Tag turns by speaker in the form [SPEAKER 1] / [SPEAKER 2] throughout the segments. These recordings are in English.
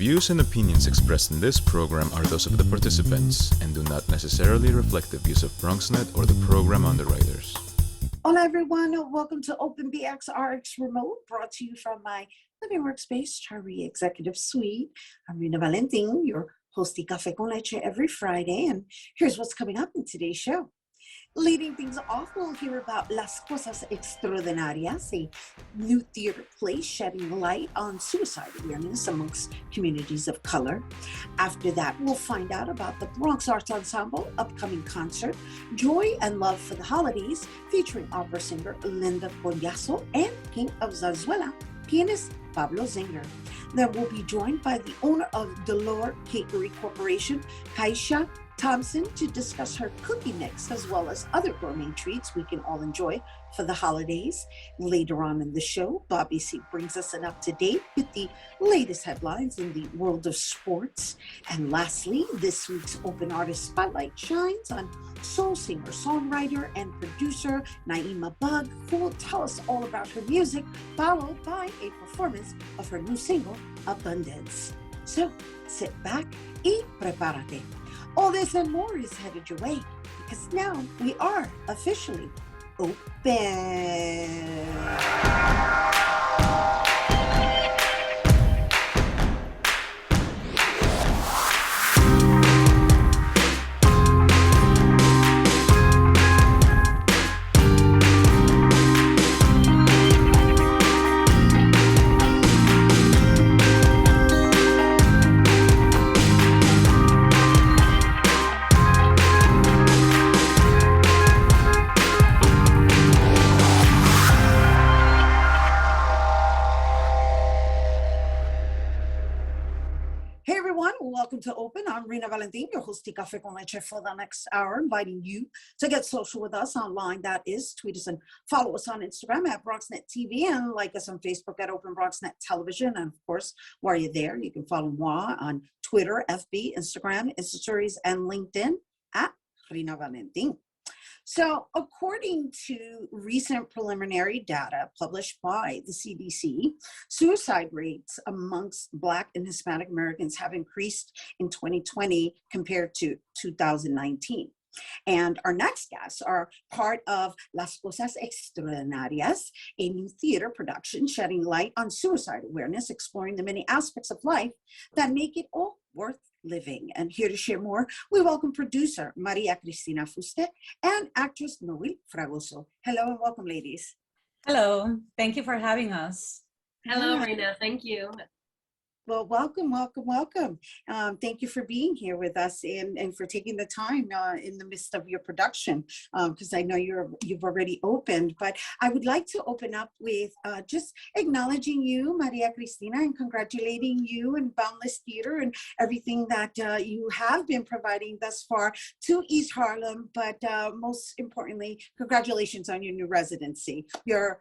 [SPEAKER 1] views and opinions expressed in this program are those of the participants and do not necessarily reflect the views of BronxNet or the program underwriters.
[SPEAKER 2] Hola everyone, welcome to Open BxRx Remote, brought to you from my living workspace, Cakery Executive Suite. I'm Rhina Valentin, your hosty Café con Leche every Friday, and here's what's coming up in today's show. Leading things off, we'll hear about Las Cosas Extraordinarias, a new theater play shedding light on suicide awareness amongst communities of color. After that, we'll find out about the Bronx Arts Ensemble upcoming concert, Joy and Love for the Holidays, featuring opera singer Linda Collazo and King of Zarzuela, pianist Pablo Zinger. Then we'll be joined by the owner of Delore Cakery Corporation, Kayisha Thompson, to discuss her cookie mix as well as other gourmet treats we can all enjoy for the holidays. Later on in the show, Bobby C brings us an up-to-date with the latest headlines in the world of sports. And lastly, this week's Open Artist Spotlight shines on soul singer, songwriter, and producer Ni-Emah Bugg, who will tell us all about her music, followed by a performance of her new single, Abundance. So sit back y prepárate. All this and more is headed your way, because now we are officially open. Welcome to Open. I'm Rhina Valentin, your host of Café con Leche for the next hour, inviting you to get social with us online. That is, tweet us and follow us on Instagram at BronxNet TV and like us on Facebook at Open BronxNet Television. And of course, while you're there, you can follow moi on Twitter, FB, Instagram, Insta Stories, and LinkedIn at Rhina Valentin. So according to recent preliminary data published by the CDC, suicide rates amongst Black and Hispanic Americans have increased in 2020 compared to 2019. And our next guests are part of Las Cosas Extraordinarias, a new theater production shedding light on suicide awareness, exploring the many aspects of life that make it all worth living. And here to share more, we welcome producer Maria-Cristina Fusté and actress Norwill Fragoso. Hello and welcome, ladies.
[SPEAKER 3] Hello, thank you for having us.
[SPEAKER 4] Hello, Rhina, thank you.
[SPEAKER 2] Well, welcome, welcome, welcome. Thank you for being here with us and for taking the time in the midst of your production, because I know you've already opened. But I would like to open up with just acknowledging you, Maria-Cristina, and congratulating you and Boundless Theater and everything that you have been providing thus far to East Harlem. But most importantly, congratulations on your new residency. Your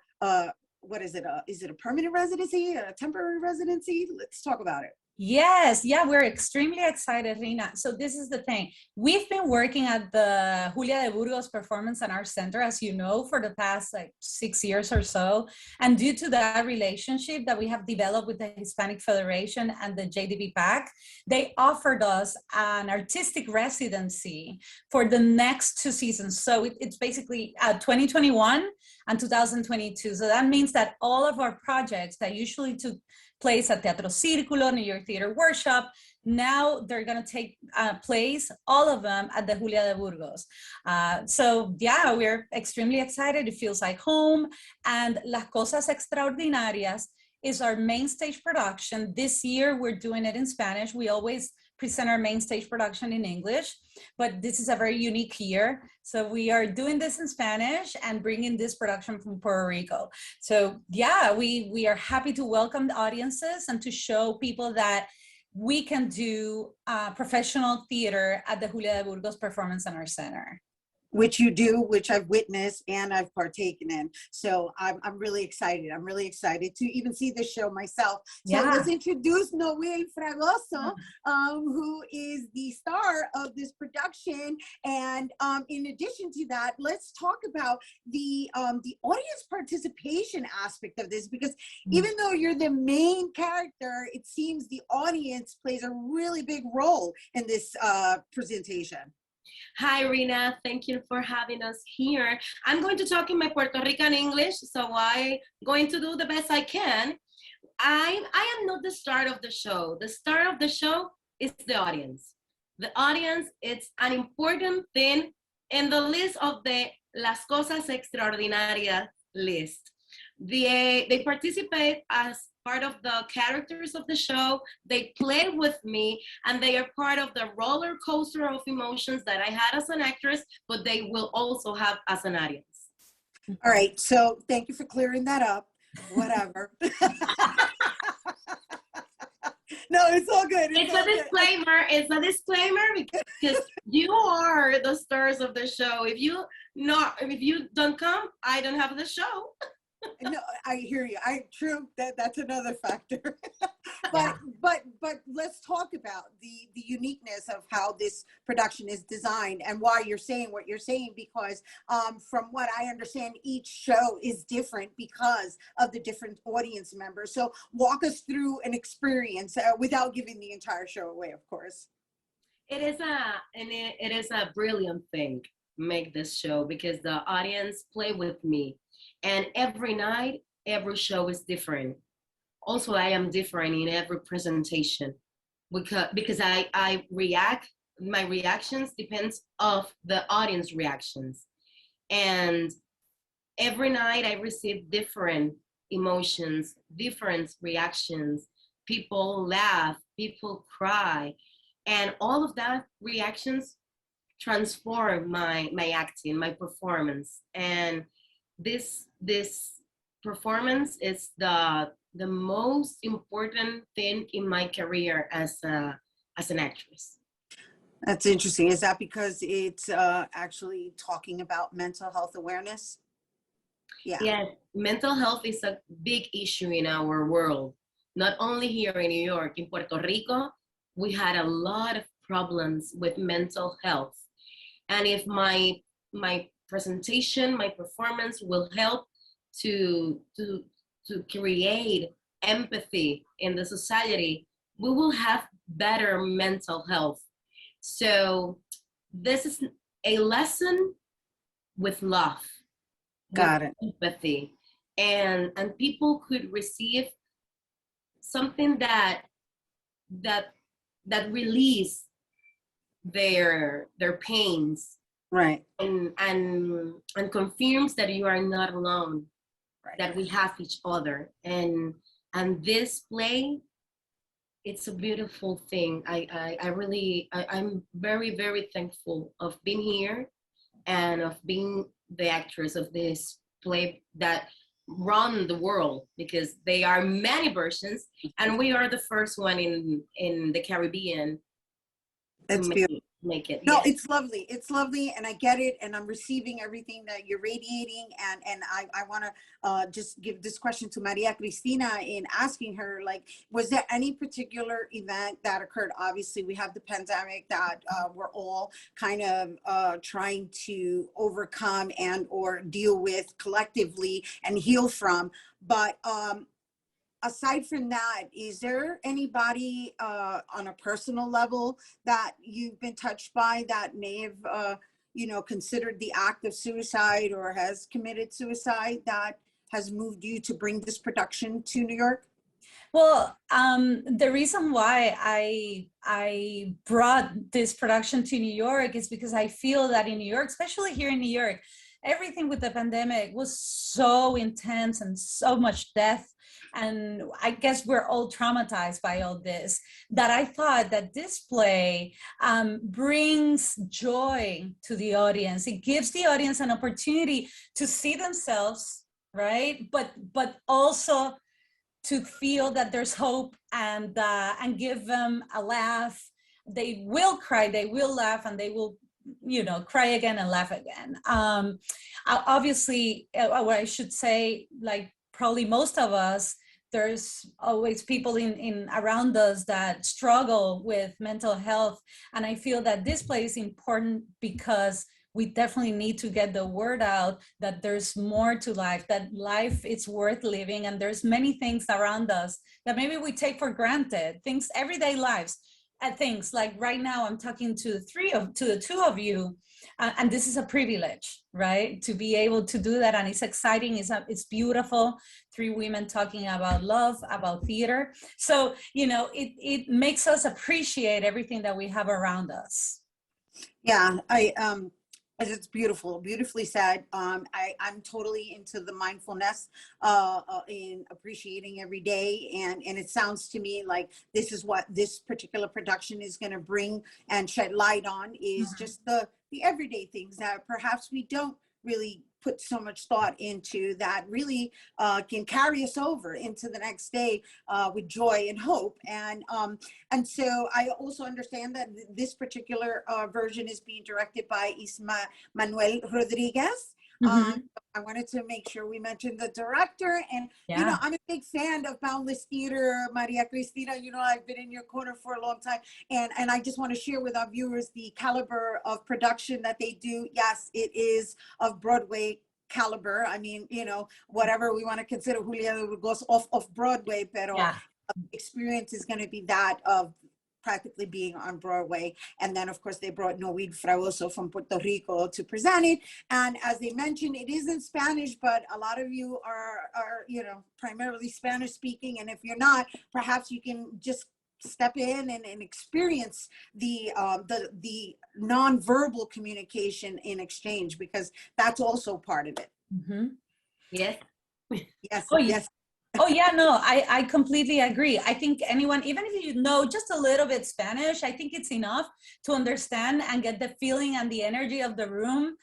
[SPEAKER 2] what is it? Is it a permanent residency, a temporary residency? Let's talk about it.
[SPEAKER 3] Yes, yeah, we're extremely excited, Rina. So this is the thing. We've been working at the Julia de Burgos Performance and Arts Center, as you know, for the past 6 years or so. And due to that relationship that we have developed with the Hispanic Federation and the JDB PAC, they offered us an artistic residency for the next 2 seasons. So it's basically 2021 and 2022. So that means that all of our projects that usually took place at Teatro Círculo, New York Theater Workshop, now they're going to take place, all of them, at the Julia de Burgos. So yeah, we're extremely excited. It feels like home. And Las Cosas Extraordinarias is our main stage production. This year, we're doing it in Spanish. We always present our main stage production in English, but this is a very unique year. So we are doing this in Spanish and bringing this production from Puerto Rico. So yeah, we are happy to welcome the audiences and to show people that we can do professional theater at the Julia de Burgos Performance and Arts Center.
[SPEAKER 2] which you do, which I've witnessed and I've partaken in. So I'm really excited. I'm really excited to even see this show myself. So let's introduce Norwill Fragoso, who is the star of this production. And in addition to that, let's talk about the audience participation aspect of this, because even though you're the main character, it seems the audience plays a really big role in this presentation.
[SPEAKER 4] Hi, Rhina. Thank you for having us here. I'm going to talk in my Puerto Rican English, so I'm going to do the best I can. I am not the star of the show. The star of the show is the audience. The audience, it's an important thing in the list of the Las Cosas Extraordinarias list. They participate as part of the characters of the show. They play with me, and they are part of the roller coaster of emotions that I had as an actress, but they will also have as an audience.
[SPEAKER 2] All right, so thank you for clearing that up. Whatever. No, it's all good.
[SPEAKER 4] It's a disclaimer. It's a disclaimer because you are the stars of the show. If you don't come, I don't have the show.
[SPEAKER 2] No, I hear you. True. That's another factor. but let's talk about the uniqueness of how this production is designed and why you're saying what you're saying, because from what I understand, each show is different because of the different audience members. So walk us through an experience without giving the entire show away, of course.
[SPEAKER 4] It is a brilliant thing, make this show, because the audience play with me. And every night, every show is different. Also, I am different in every presentation because I react, my reactions depends of the audience reactions. And every night I receive different emotions, different reactions. People laugh, people cry, and all of that reactions transform my acting, my performance. And this performance is the most important thing in my career as an actress.
[SPEAKER 2] That's interesting. Is that because it's actually talking about mental health awareness?
[SPEAKER 4] Yeah, mental health is a big issue in our world. Not only here in New York, in Puerto Rico, we had a lot of problems with mental health. And if my presentation, my performance will help to create empathy in the society, we will have better mental health. So this is a lesson with love,
[SPEAKER 2] Got it.
[SPEAKER 4] empathy, and people could receive something that release their pains.
[SPEAKER 2] Right.
[SPEAKER 4] And confirms that you are not alone, right, that we have each other. And this play, it's a beautiful thing. I'm very, very thankful of being here and of being the actress of this play that run the world, because there are many versions and we are the first one in the Caribbean.
[SPEAKER 2] That's beautiful.
[SPEAKER 4] Make it.
[SPEAKER 2] No,
[SPEAKER 4] yes.
[SPEAKER 2] It's lovely. It's lovely, and I get it, and I'm receiving everything that you're radiating. And I want to just give this question to Maria-Cristina in asking her, like, was there any particular event that occurred? Obviously, we have the pandemic that we're all kind of trying to overcome and or deal with collectively and heal from. But aside from that, is there anybody on a personal level that you've been touched by that may have, considered the act of suicide or has committed suicide that has moved you to bring this production to New York?
[SPEAKER 3] Well, the reason why I brought this production to New York is because I feel that in New York, especially here in New York, everything with the pandemic was so intense and so much death. And I guess we're all traumatized by all this, that I thought that this play brings joy to the audience. It gives the audience an opportunity to see themselves, right? But also to feel that there's hope, and give them a laugh. They will cry, they will laugh, and they will cry again and laugh again. Obviously, what I should say, like probably most of us, there's always people in around us that struggle with mental health. And I feel that this play is important because we definitely need to get the word out that there's more to life, that life is worth living. And there's many things around us that maybe we take for granted, things, everyday lives. Things like right now I'm talking to the two of you, and this is a privilege, right, to be able to do that. And it's exciting, it's beautiful, three women talking about love, about theater. So it makes us appreciate everything that we have around us.
[SPEAKER 2] Yeah, it's beautiful, beautifully said. I'm totally into the mindfulness in appreciating every day, and it sounds to me like this is what this particular production is going to bring and shed light on, is just the everyday things that perhaps we don't really put so much thought into, that really can carry us over into the next day with joy and hope. And so I also understand that this particular version is being directed by Manuel Rodriguez. I wanted to make sure we mentioned the director, and I'm a big fan of Boundless Theater, Maria-Cristina. I've been in your corner for a long time, and I just want to share with our viewers the caliber of production that they do. Yes, it is of Broadway caliber. I mean, whatever we want to consider Julia de Burgos off Broadway, pero experience is going to be that of practically being on Broadway. And then of course they brought Norwill Fragoso from Puerto Rico to present it. And as they mentioned, it is in Spanish, but a lot of you are primarily Spanish speaking. And if you're not, perhaps you can just step in and experience the non-verbal communication in exchange, because that's also part of it.
[SPEAKER 4] Yes.
[SPEAKER 2] Yes.
[SPEAKER 3] Oh,
[SPEAKER 2] yes.
[SPEAKER 3] Oh yeah, no, I completely agree. I think anyone, even if you know just a little bit Spanish, I think it's enough to understand and get the feeling and the energy of the room.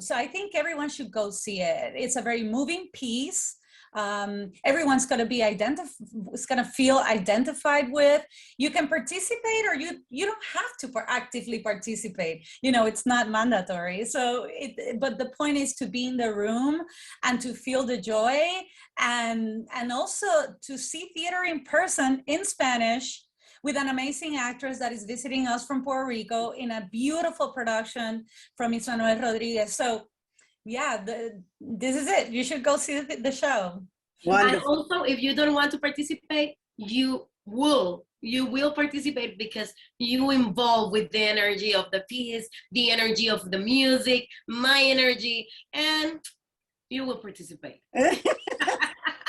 [SPEAKER 3] So I think everyone should go see it. It's a very moving piece. Everyone's going to be it's going to feel identified with. You can participate, or you don't have to actively participate. It's not mandatory. So but the point is to be in the room and to feel the joy, and also to see theater in person in Spanish with an amazing actress that is visiting us from Puerto Rico in a beautiful production from Manuel Rodriguez. So yeah, this is it. You should go see the show.
[SPEAKER 2] Wonderful.
[SPEAKER 4] And also, if you don't want to participate, you will participate, because you involve with the energy of the piece, the energy of the music, my energy, and you will participate.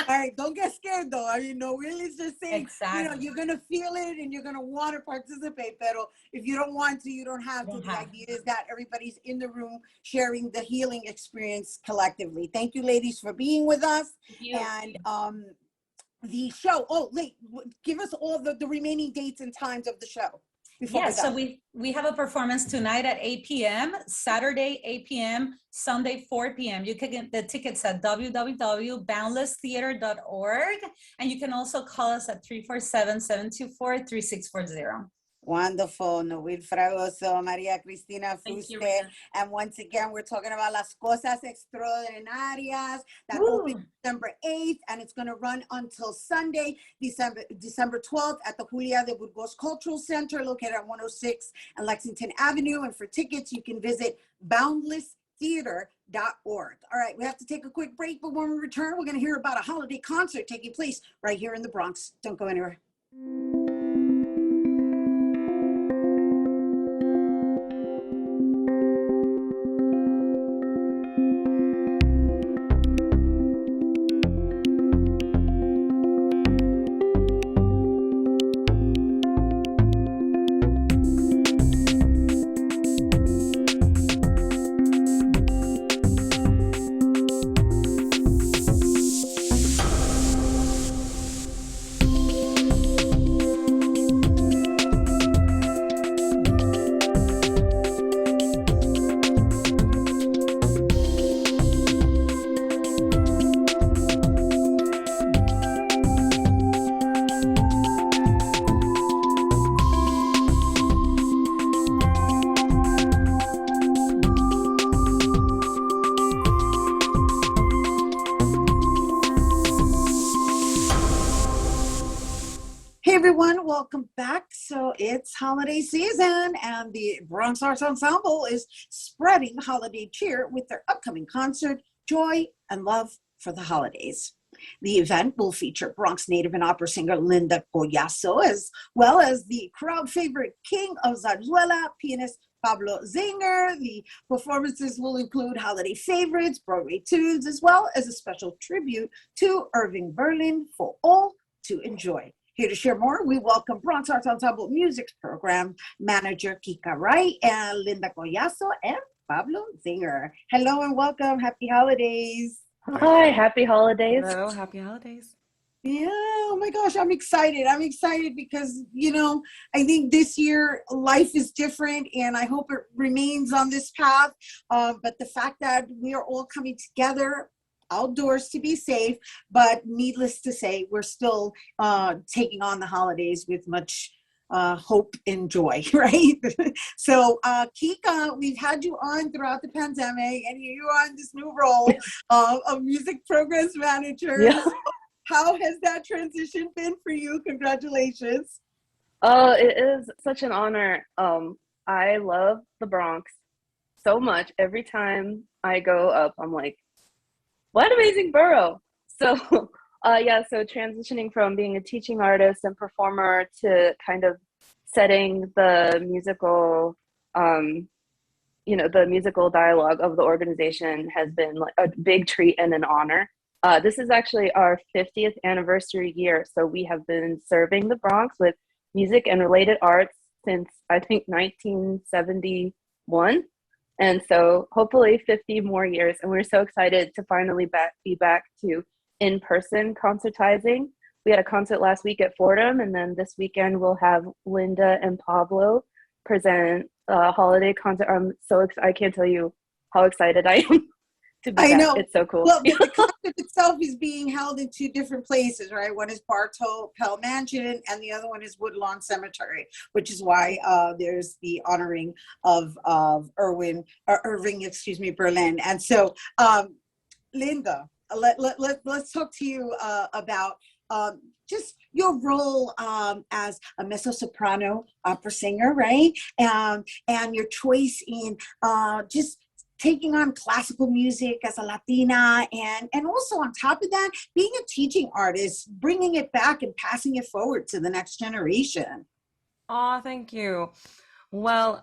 [SPEAKER 2] All right, don't get scared though. I mean, Norwill is just saying,
[SPEAKER 3] exactly.
[SPEAKER 2] You're gonna feel it and you're gonna want to participate, pero if you don't want to, you don't have to. The idea is that everybody's in the room sharing the healing experience collectively. Thank you, ladies, for being with us. And the show. Oh, wait, give us all the remaining dates and times of the show.
[SPEAKER 3] Yes, so we have a performance tonight at 8 p.m., Saturday 8 p.m., Sunday 4 p.m. You can get the tickets at www.boundlesstheater.org, and you can also call us at 347-724-3640.
[SPEAKER 2] Wonderful. Norwill Fragoso, Maria-Cristina Fusté. And once again, we're talking about Las Cosas Extraordinarias that opens December 8th, and it's going to run until Sunday, December 12th at the Julia de Burgos Cultural Center, located at 106 and Lexington Avenue. And for tickets, you can visit boundlesstheater.org. All right, we have to take a quick break, but when we return, we're going to hear about a holiday concert taking place right here in the Bronx. Don't go anywhere. welcome back. So it's holiday season, and the Bronx Arts Ensemble is spreading holiday cheer with their upcoming concert, Joy and Love for the Holidays. The event will feature Bronx native and opera singer Linda Collazo, as well as the crowd favorite king of zarzuela, pianist Pablo Zinger. The performances will include holiday favorites, Broadway tunes, as well as a special tribute to Irving Berlin for all to enjoy. Here to share more, we welcome Bronx Arts Ensemble Music's program manager Kika Wright and Linda Collazo and Pablo Zinger. Hello and welcome. Happy holidays.
[SPEAKER 5] Hi, happy holidays.
[SPEAKER 6] Hello, happy holidays.
[SPEAKER 2] Yeah, oh my gosh, I'm excited. I'm excited because, I think this year life is different and I hope it remains on this path. But the fact that we are all coming together outdoors to be safe, but needless to say, we're still taking on the holidays with much hope and joy, right? So, Kika, we've had you on throughout the pandemic, and here you are in this new role of music programs manager.
[SPEAKER 5] Yeah.
[SPEAKER 2] How has that transition been for you? Congratulations.
[SPEAKER 5] It is such an honor. I love the Bronx so much. Every time I go up, I'm like, what amazing borough. So so transitioning from being a teaching artist and performer to kind of setting the musical, the musical dialogue of the organization has been like a big treat and an honor. This is actually our 50th anniversary year. So we have been serving the Bronx with music and related arts since I think 1971. And so hopefully 50 more years. And we're so excited to finally be back to in-person concertizing. We had a concert last week at Fordham, and then this weekend we'll have Linda and Pablo present a holiday concert. I'm so excited. I can't tell you how excited I am to be back.
[SPEAKER 2] Know.
[SPEAKER 5] It's so cool.
[SPEAKER 2] Well, the concert itself is being held in two different places, right? One is Bartow Pell Mansion, and the other one is Woodlawn Cemetery, which is why there's the honoring of Irving, Berlin. And so, Linda, let's talk to you about just your role as a mezzo-soprano opera singer, right? And your choice in just taking on classical music as a Latina, and also on top of that, being a teaching artist, bringing it back and passing it forward to the next generation.
[SPEAKER 6] Oh, thank you. Well,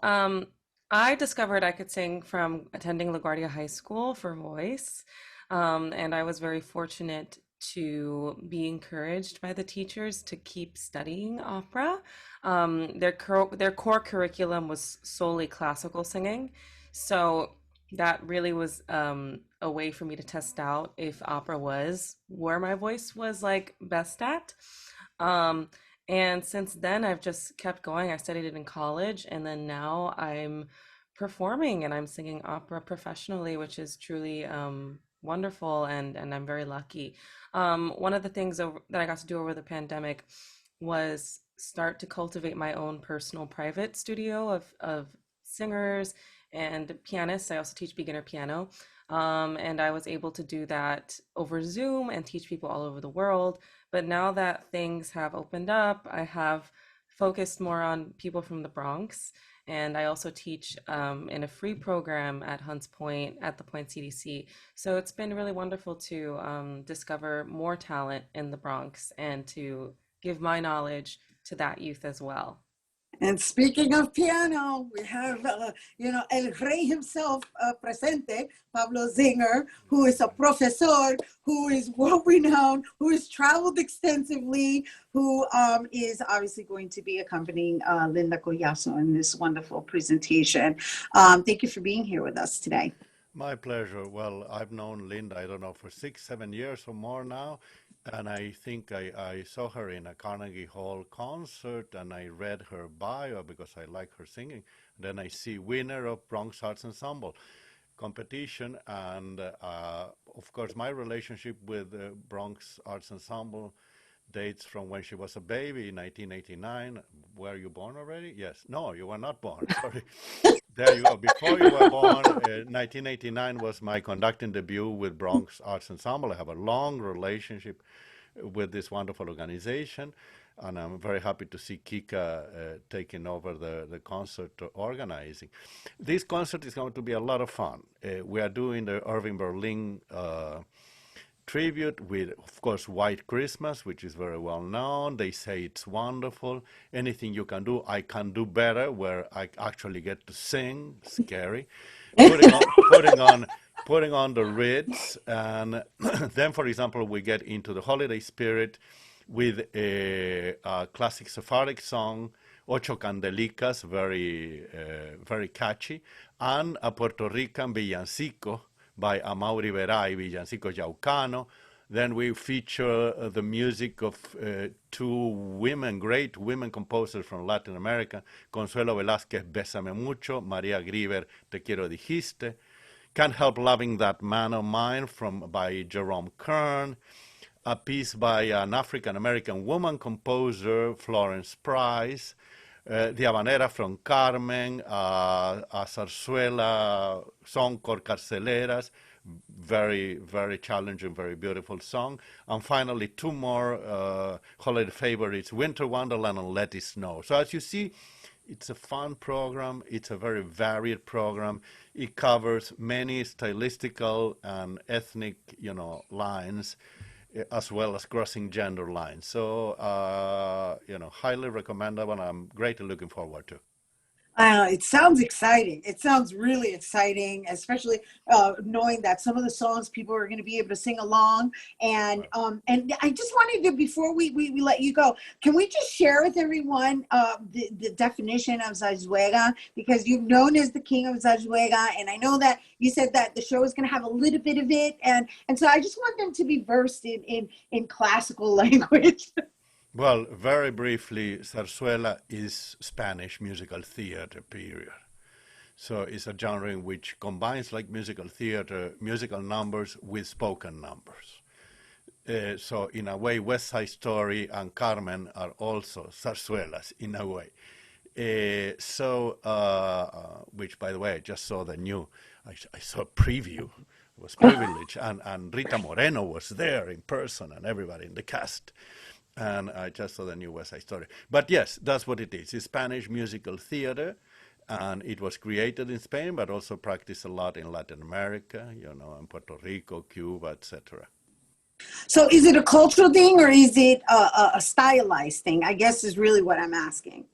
[SPEAKER 6] I discovered I could sing from attending LaGuardia High School for voice. And I was very fortunate to be encouraged by the teachers to keep studying opera. Their core curriculum was solely classical singing. So that really was a way for me to test out if opera was where my voice was like best at. And since then, I've just kept going. I studied it in college, and then now I'm performing and I'm singing opera professionally, which is truly wonderful, and I'm very lucky. One of the things that I got to do over the pandemic was start to cultivate my own personal private studio of singers and pianists. I also teach beginner piano, and I was able to do that over Zoom and teach people all over the world. But now that things have opened up, I have focused more on people from the Bronx. And I also teach in a free program at Hunts Point at the Point CDC. So it's been really wonderful to discover more talent in the Bronx and to give my knowledge to that youth as well.
[SPEAKER 2] And speaking of piano, we have, El Rey himself presente, Pablo Zinger, who is a professor, who is world-renowned, who has traveled extensively, who is obviously going to be accompanying Linda Collazo in this wonderful presentation. Thank you for being here with us today.
[SPEAKER 7] My pleasure. Well, I've known Linda, I don't know, for 6-7 years or more now. And I think I saw her in a Carnegie Hall concert, and I read her bio because I like her singing. Then I see winner of Bronx Arts Ensemble competition. And of course, my relationship with Bronx Arts Ensemble dates from when she was a baby in 1989. Were you born already? Yes. No, you were not born. Sorry. There you go. Before you were born, 1989 was my conducting debut with Bronx Arts Ensemble. I have a long relationship with this wonderful organization. And I'm very happy to see Kika taking over the concert organizing. This concert is going to be a lot of fun. We are doing the Irving Berlin tribute with, of course, White Christmas, which is very well known. They say it's wonderful. Anything you can do, I can do better, where I actually get to sing. Scary. Putting on the Ritz. And then, for example, we get into the holiday spirit with a classic Sephardic song, Ocho Candelicas, very catchy, and a Puerto Rican villancico by Amaury Veray, Villancico Yaucano. Then we feature the music of two great women composers from Latin America, Consuelo Velázquez, Bésame Mucho, Maria Grieber, Te Quiero Dijiste, Can't Help Loving That Man of Mine by Jerome Kern, a piece by an African-American woman composer, Florence Price, the Habanera from Carmen, a zarzuela song called Carceleras, very, very challenging, very beautiful song. And finally, two more holiday favorites, Winter Wonderland and Let It Snow. So as you see, it's a fun program. It's a very varied program. It covers many stylistical and ethnic, lines, as well as crossing gender lines. So, highly recommendable, and I'm greatly looking forward to.
[SPEAKER 2] It sounds exciting. It sounds really exciting, especially knowing that some of the songs people are going to be able to sing along. And I just wanted to, before we let you go, can we just share with everyone the definition of zarzuela? Because you're known as the king of zarzuela, and I know that you said that the show is going to have a little bit of it, and so I just want them to be versed in classical language.
[SPEAKER 7] Well, very briefly, zarzuela is Spanish musical theater, period. So it's a genre in which combines, like musical theater, musical numbers with spoken numbers. So in a way, West Side Story and Carmen are also zarzuelas in a way. Which, by the way, I just saw I saw a preview. It was privilege, and Rita Moreno was there in person, and everybody in the cast. And I just saw the new West Side Story. But yes, that's what it is. It's Spanish musical theater, and it was created in Spain, but also practiced a lot in Latin America, in Puerto Rico, Cuba, etc.
[SPEAKER 2] So is it a cultural thing, or is it a stylized thing? I guess is really what I'm asking.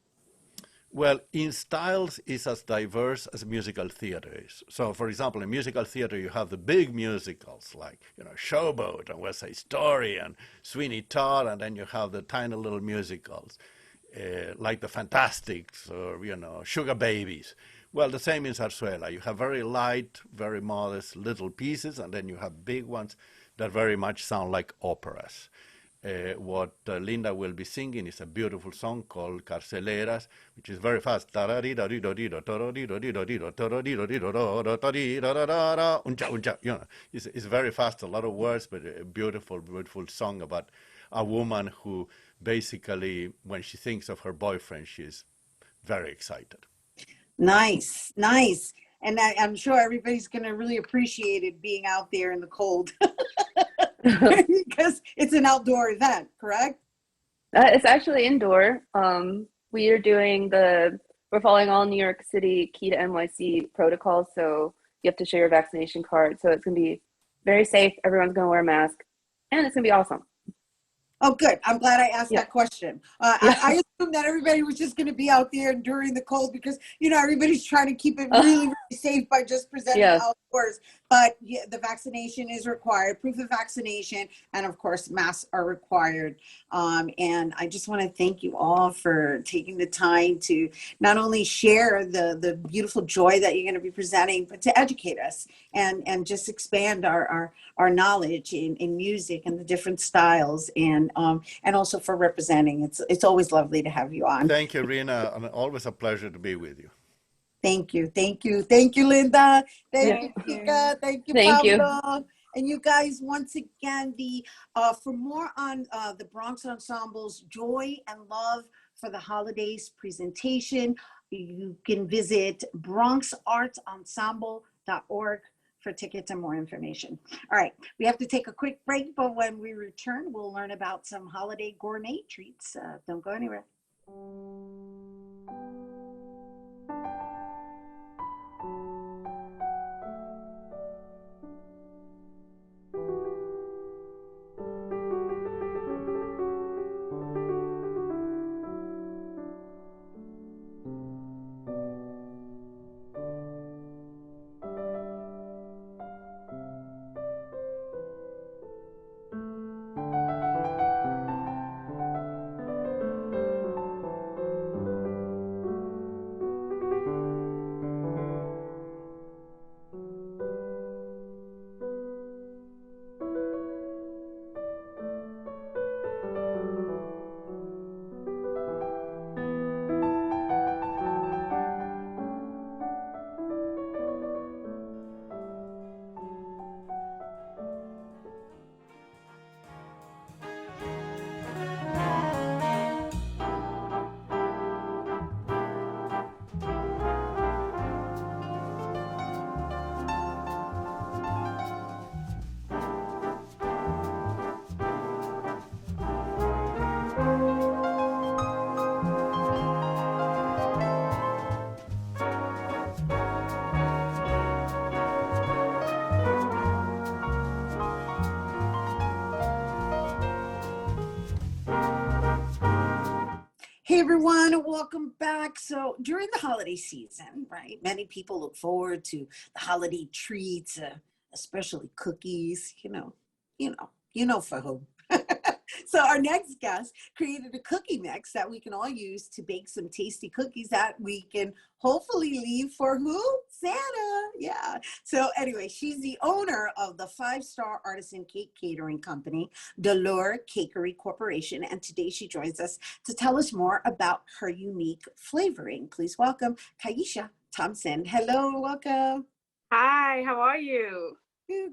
[SPEAKER 7] Well, in styles, it's as diverse as musical theater is. So, for example, in musical theater, you have the big musicals like, Showboat and West Side Story and Sweeney Todd, and then you have the tiny little musicals like the Fantastics or, Sugar Babies. Well, the same in zarzuela. You have very light, very modest little pieces, and then you have big ones that very much sound like operas. What Linda will be singing is a beautiful song called Carceleras, which is very fast. It's very fast, a lot of words, but a beautiful, beautiful song about a woman who basically, when she thinks of her boyfriend, she's very excited.
[SPEAKER 2] Nice. And I'm sure everybody's going to really appreciate it being out there in the cold. Because it's an outdoor event, correct?
[SPEAKER 5] It's actually indoor. We're following all New York City key to NYC protocols, so you have to show your vaccination card. So it's going to be very safe. Everyone's going to wear a mask, and it's going to be awesome.
[SPEAKER 2] Oh, good. I'm glad I asked that question. I assumed that everybody was just going to be out there during the cold because, everybody's trying to keep it really, really safe by just presenting outdoors. But the vaccination is required, proof of vaccination, and of course, masks are required. And I just want to thank you all for taking the time to not only share the beautiful joy that you're going to be presenting, but to educate us and just expand our knowledge in music and the different styles, and also for representing. It's always lovely to have you on.
[SPEAKER 7] Thank you, Rhina, and always a pleasure to be with you.
[SPEAKER 2] Thank you, Linda. Thank you, Kika. Thank you, Pablo. And you guys, once again, for more on the Bronx Ensemble's Joy and Love for the Holidays presentation, you can visit bronxartsensemble.org for tickets and more information. All right, we have to take a quick break, but when we return, we'll learn about some holiday gourmet treats. Don't go anywhere. Hey everyone, welcome back. So during the holiday season, right, many people look forward to the holiday treats, especially cookies, you know for whom. So our next guest created a cookie mix that we can all use to bake some tasty cookies that we can hopefully leave for who? Santa. Yeah. So anyway, she's the owner of the 5-star artisan cake catering company, Cakery Corporation. And today she joins us to tell us more about her unique flavoring. Please welcome Kayisha Thompson. Hello, welcome.
[SPEAKER 8] Hi, how are you?
[SPEAKER 2] Good.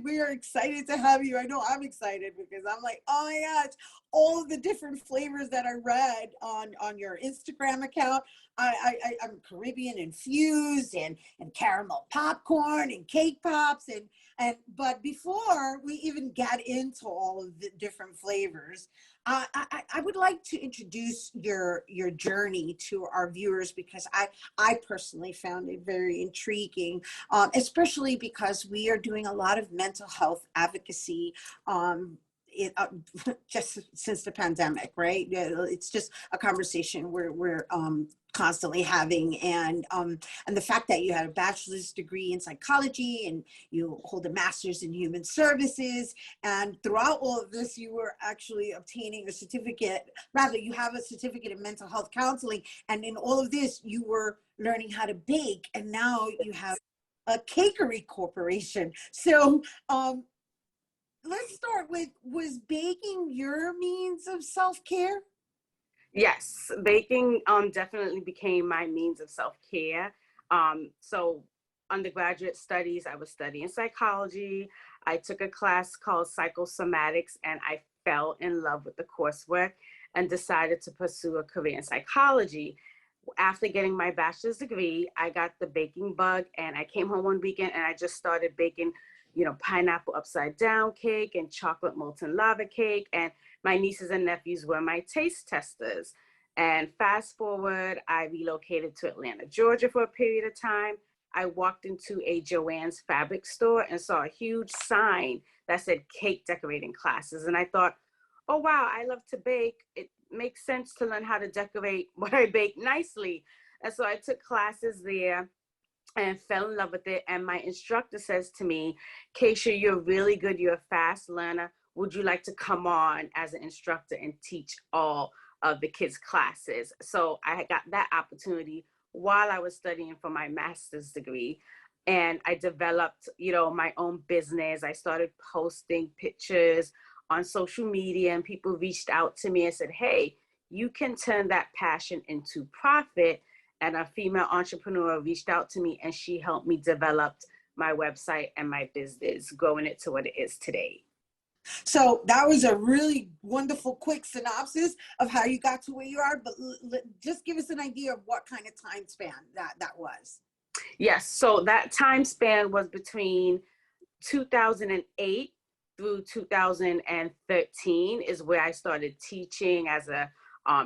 [SPEAKER 2] We are excited to have you. I know I'm excited because I'm like, oh my gosh, all of the different flavors that I read on your Instagram account. I'm Caribbean infused and caramel popcorn and cake pops but before we even got into all of the different flavors, I would like to introduce your journey to our viewers because I personally found it very intriguing, especially because we are doing a lot of mental health advocacy just since the pandemic, right? It's just a conversation we're constantly having, and the fact that you had a bachelor's degree in psychology and you hold a master's in human services, and throughout all of this you were actually obtaining a certificate, rather you have a certificate in mental health counseling, and in all of this you were learning how to bake, and now you have a Cakery Corporation. So let's start with, was baking your means of self-care?
[SPEAKER 8] Yes, baking definitely became my means of self-care. So undergraduate studies, I was studying psychology. I took a class called psychosomatics and I fell in love with the coursework and decided to pursue a career in psychology. After getting my bachelor's degree, I got the baking bug and I came home one weekend and I just started baking, pineapple upside down cake and chocolate molten lava cake. And my nieces and nephews were my taste testers. And fast forward, I relocated to Atlanta, Georgia for a period of time. I walked into a Joann's fabric store and saw a huge sign that said cake decorating classes. And I thought, oh, wow, I love to bake. It makes sense to learn how to decorate what I bake nicely. And so I took classes there and fell in love with it. And my instructor says to me, Kayisha, you're really good. You're a fast learner. Would you like to come on as an instructor and teach all of the kids' classes? So I got that opportunity while I was studying for my master's degree. And I developed, my own business. I started posting pictures on social media and people reached out to me and said, hey, you can turn that passion into profit. And a female entrepreneur reached out to me and she helped me develop my website and my business, growing it to what it is today.
[SPEAKER 2] So that was a really wonderful, quick synopsis of how you got to where you are, but just give us an idea of what kind of time span that was.
[SPEAKER 8] Yes, so that time span was between 2008 through 2013 is where I started teaching as a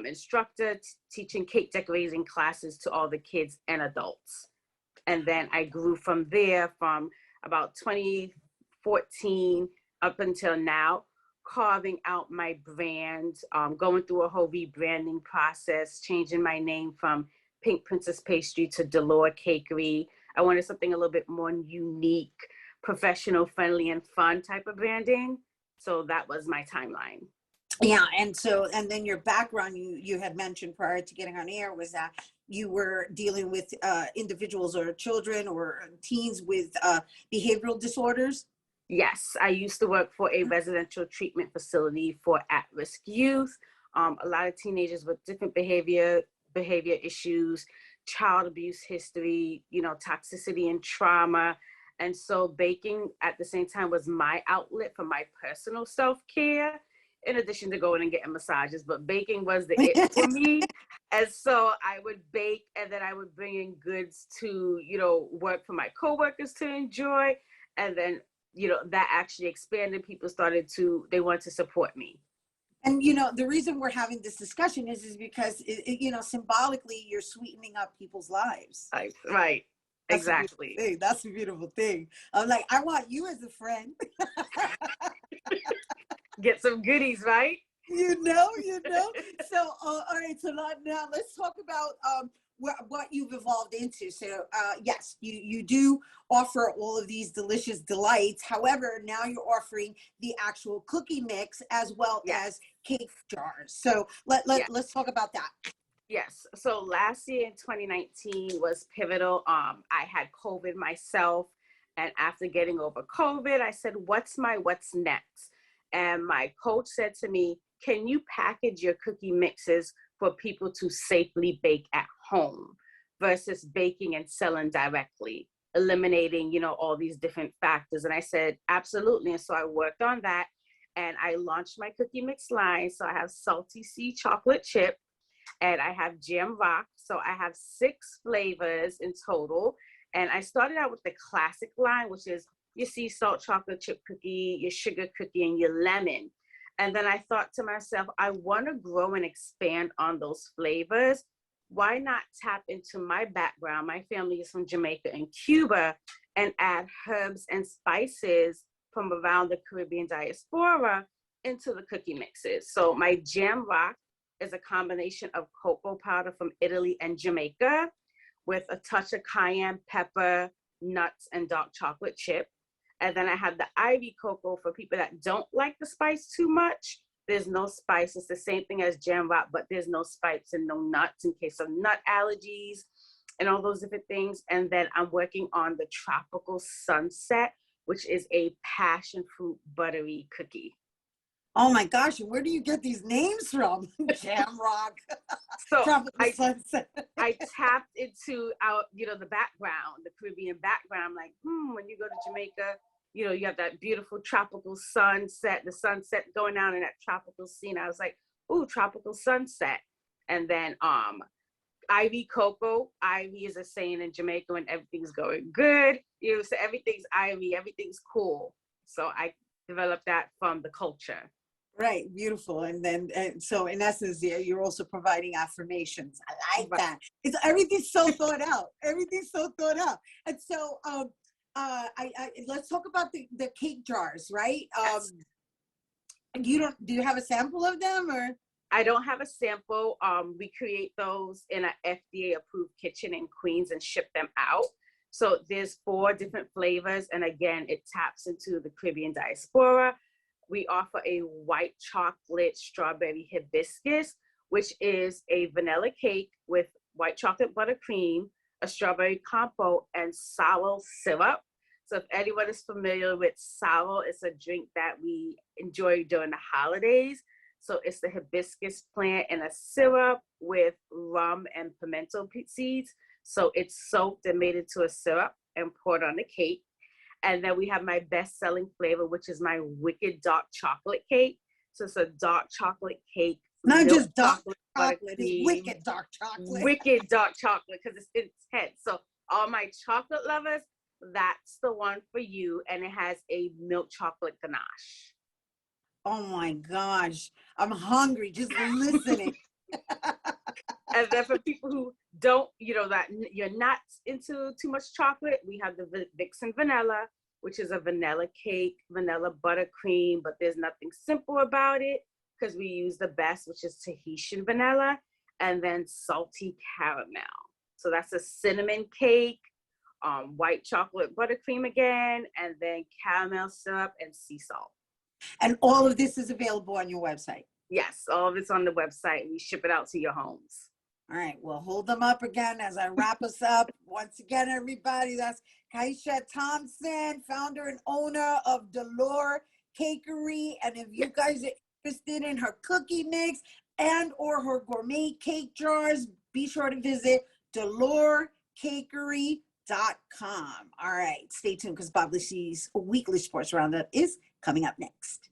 [SPEAKER 8] instructor, teaching cake decorating classes to all the kids and adults. And then I grew from there from about 2014 up until now, carving out my brand, going through a whole rebranding process, changing my name from Pink Princess Pastry to Delore Cakery. I wanted something a little bit more unique, professional, friendly, and fun type of branding. So that was my timeline.
[SPEAKER 2] Yeah, and then your background, you had mentioned prior to getting on air, was that you were dealing with individuals or children or teens with behavioral disorders.
[SPEAKER 8] Yes, I used to work for a residential treatment facility for at-risk youth. A lot of teenagers with different behavior issues, child abuse history, toxicity and trauma. And so baking at the same time was my outlet for my personal self-care, in addition to going and getting massages, but baking was the it for me. And so I would bake, and then I would bring in goods to, work for my coworkers to enjoy. And then, that actually expanded. People they wanted to support me.
[SPEAKER 2] And, the reason we're having this discussion is because, symbolically, you're sweetening up people's lives.
[SPEAKER 8] Right.
[SPEAKER 2] That's
[SPEAKER 8] Exactly.
[SPEAKER 2] That's a beautiful thing. I'm like, I want you as a friend.
[SPEAKER 8] Get some goodies, right?
[SPEAKER 2] So, all right. So now let's talk about what you've evolved into. So, yes, you do offer all of these delicious delights. However, now you're offering the actual cookie mix as well as cake jars. So let's talk about that.
[SPEAKER 8] Yes. So last year in 2019 was pivotal. I had COVID myself. And after getting over COVID, I said, what's next? And my coach said to me, can you package your cookie mixes for people to safely bake at home versus baking and selling directly, eliminating, all these different factors? And I said, absolutely. And so I worked on that and I launched my cookie mix line. So I have salty sea chocolate chip and I have jam rock. So I have 6 flavors in total. And I started out with the classic line, which is your sea salt chocolate chip cookie, your sugar cookie, and your lemon. And then I thought to myself, I want to grow and expand on those flavors. Why not tap into my background? My family is from Jamaica and Cuba, and add herbs and spices from around the Caribbean diaspora into the cookie mixes. So my jam rock is a combination of cocoa powder from Italy and Jamaica with a touch of cayenne pepper, nuts, and dark chocolate chip. And then I have the ivy cocoa for people that don't like the spice too much. There's no spice. It's the same thing as jam rock, but there's no spice and no nuts in case of nut allergies and all those different things. And then I'm working on the tropical sunset, which is a passion fruit buttery cookie.
[SPEAKER 2] Oh my gosh, where do you get these names from? Jam rock.
[SPEAKER 8] So
[SPEAKER 2] sunset.
[SPEAKER 8] I tapped into the background, the Caribbean background. Like, when you go to Jamaica, you have that beautiful tropical sunset, the sunset going down in that tropical scene. I was like, ooh, tropical sunset. And then ivy cocoa. Ivy is a saying in Jamaica when everything's going good. So everything's ivy, everything's cool. So I developed that from the culture.
[SPEAKER 2] Right, beautiful. And so in essence, you're also providing affirmations. I like that. Everything's so thought out. Everything's so thought out. And so let's talk about the cake jars, right?
[SPEAKER 8] Yes.
[SPEAKER 2] Do you have a sample of them or?
[SPEAKER 8] I don't have a sample. We create those in an FDA approved kitchen in Queens and ship them out. So there's 4 different flavors. And again, it taps into the Caribbean diaspora. We offer a white chocolate strawberry hibiscus, which is a vanilla cake with white chocolate buttercream, a strawberry compote, and sour syrup. So if anyone is familiar with sour, it's a drink that we enjoy during the holidays. So it's the hibiscus plant and a syrup with rum and pimento seeds. So it's soaked and made into a syrup and poured on the cake. And then we have my best-selling flavor, which is my wicked dark chocolate cake. So it's a dark chocolate cake.
[SPEAKER 2] Not just dark chocolate, it's wicked dark chocolate.
[SPEAKER 8] Wicked dark chocolate, because it's intense. So all my chocolate lovers, that's the one for you. And it has a milk chocolate ganache.
[SPEAKER 2] Oh my gosh, I'm hungry just listening.
[SPEAKER 8] And then for people who don't, that you're not into too much chocolate, we have the Vixen Vanilla, which is a vanilla cake, vanilla buttercream, but there's nothing simple about it because we use the best, which is Tahitian vanilla, and then salty caramel. So that's a cinnamon cake, white chocolate buttercream again, and then caramel syrup and sea salt.
[SPEAKER 2] And all of this is available on your website?
[SPEAKER 8] Yes, all of it's on the website. We ship it out to your homes.
[SPEAKER 2] All right, well, hold them up again as I wrap us up. Once again, everybody, that's Kayisha Thompson, founder and owner of Delore Cakery. And if you guys are interested in her cookie mix and or her gourmet cake jars, be sure to visit DeloreCakery.com. All right, stay tuned because Bob Lissie's weekly sports roundup is coming up next.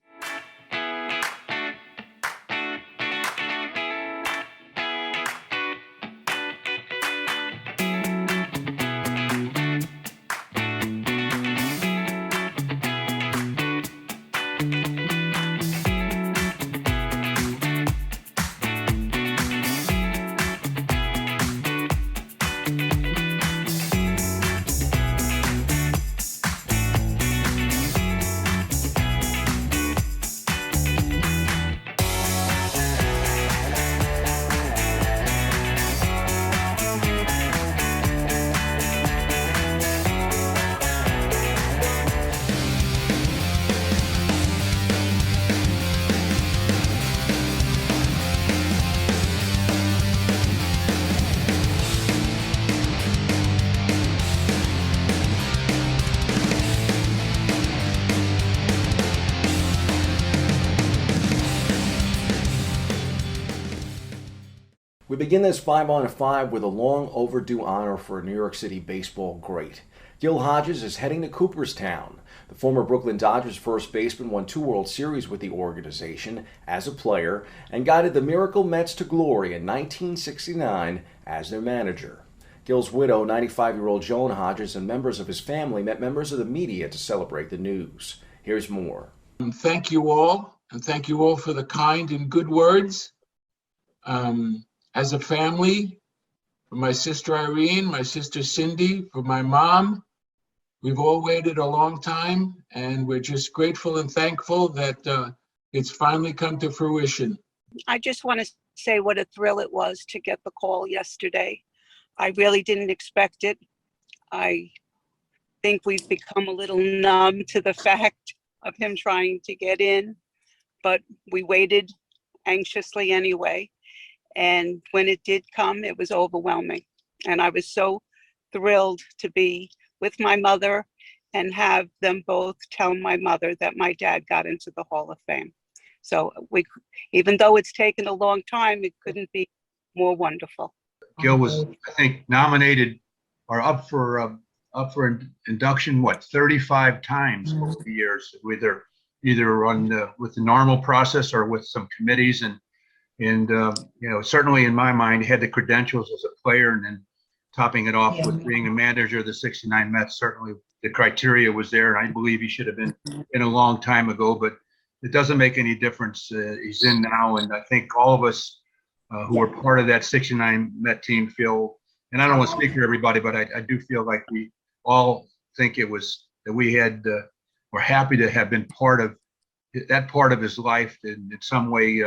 [SPEAKER 9] We begin this 5-on-5 with a long overdue honor for a New York City baseball great. Gil Hodges is heading to Cooperstown. The former Brooklyn Dodgers first baseman won 2 World Series with the organization as a player and guided the Miracle Mets to glory in 1969 as their manager. Gil's widow, 95-year-old Joan Hodges, and members of his family met members of the media to celebrate the news. Here's more.
[SPEAKER 10] Thank you all, and thank you all for the kind and good words. As a family, for my sister Irene, my sister Cindy, for my mom, we've all waited a long time, and we're just grateful and thankful that it's finally come to fruition.
[SPEAKER 11] I just want to say what a thrill it was to get the call yesterday. I really didn't expect it. I think we've become a little numb to the fact of him trying to get in, but we waited anxiously anyway. And when it did come, it was overwhelming. And I was so thrilled to be with my mother and have them both tell my mother that my dad got into the Hall of Fame. So even though it's taken a long time, it couldn't be more wonderful.
[SPEAKER 12] Gil was, I think, nominated or up for induction, 35 times over the years, either on with the normal process or with some committees. And certainly in my mind, he had the credentials as a player, and then topping it off with being a manager of the '69 Mets. Certainly the criteria was there, and I believe he should have been in a long time ago, but it doesn't make any difference. He's in now, and I think all of us who were part of that '69 Met team feel, and I don't want to speak for everybody, but I do feel like we all think it was that we had, we're happy to have been part of that part of his life, and in some way